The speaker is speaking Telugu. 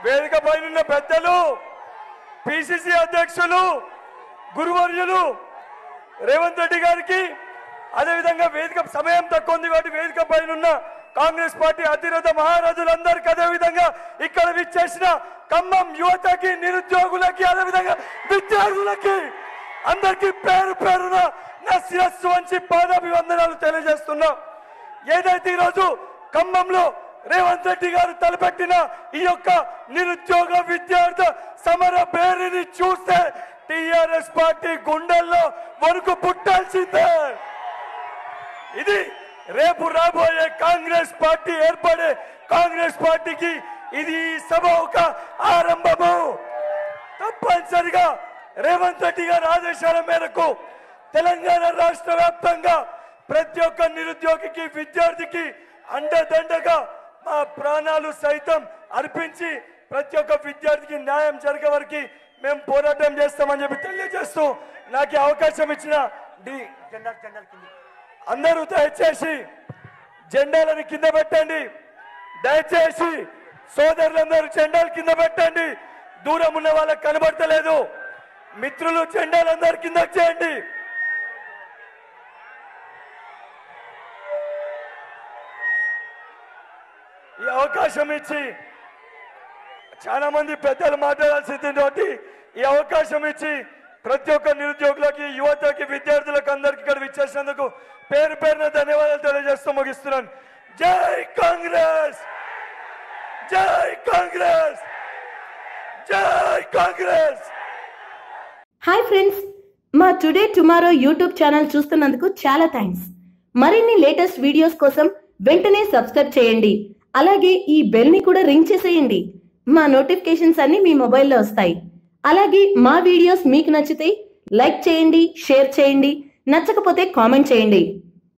వేదిక పైన పెద్దలు పిసిసి అధ్యక్షులు గురువర్యులు రేవంత్ రెడ్డి గారికి అదేవిధంగా వేదిక సమయం తక్కువ ఉంది కాబట్టి వేదిక పైన కాంగ్రెస్ పార్టీ అతిరథ మహారాజులందరికీ అదేవిధంగా ఇక్కడ విచ్చేసిన ఖమ్మం యువతకి నిరుద్యోగులకి అదేవిధంగా విద్యార్థులకి అందరికీ పేరు పేరున నా శిరస్సు వంచి పాదాభివందనాలు తెలియజేస్తున్నా. ఏదైతే ఈరోజు ఖమ్మంలో రేవంత్ రెడ్డి గారు తలపెట్టిన ఈ యొక్క నిరుద్యోగ విద్యార్థి సమర పేరుని చూస్తే టిఆర్ఎస్ పార్టీ గుండెల్లో వణుకు పుట్టాల్సిందే. ఇది రేపు రాబోయే కాంగ్రెస్ పార్టీ ఏర్పడే కాంగ్రెస్ పార్టీకి ఇది సభ ఒక ఆరంభము. తప్పనిసరిగా రేవంత్ రెడ్డి గారి ఆదేశాల మేరకు తెలంగాణ రాష్ట్ర వ్యాప్తంగా ప్రతి ఒక్క నిరుద్యోగికి విద్యార్థికి అండదండగా మా ప్రాణాలు సైతం అర్పించి ప్రతి ఒక్క విద్యార్థికి న్యాయం జరిగే వరకు మేము పోరాటం చేస్తామని చెప్పి తెలియజేస్తూ నాకు అవకాశం ఇచ్చిన అందరూ దయచేసి జెండాలను కింద పెట్టండి. దయచేసి సోదరులందరూ జెండాలు కింద పెట్టండి. దూరం ఉన్న వాళ్ళకి కనబడతలేదు. మిత్రులు జెండాలందరూ కింద చేయండి. ఈ అవకాశం ఇచ్చి చాలా మంది పెద్దలు మాట్లాడాల్సింది ఈ అవకాశం ఇచ్చి ప్రతి ఒక్క నిరుద్యోగులకి యువతకి విద్యార్థులకు అందరికి ఇక్కడ విచ్చేసినందుకు పేరు పేరున ధన్యవాదాలు తెలియజేస్తూ ముగిస్తున్నాను. జై కాంగ్రెస్, జై కాంగ్రెస్, జై కాంగ్రెస్. హాయ్ ఫ్రెండ్స్, మా టుడే టుమారో యూట్యూబ్ ఛానల్ చూస్తున్నందుకు చాలా థ్యాంక్స్. మరిన్ని లేటెస్ట్ వీడియోస్ కోసం వెంటనే సబ్స్క్రైబ్ చేయండి. అలాగే ఈ బెల్ ని కూడా రింగ్ చేసేయండి. మా నోటిఫికేషన్స్ అన్ని మీ మొబైల్లో వస్తాయి. అలాగే మా వీడియోస్ మీకు నచ్చితే లైక్ చేయండి, షేర్ చేయండి, నచ్చకపోతే కామెంట్ చేయండి.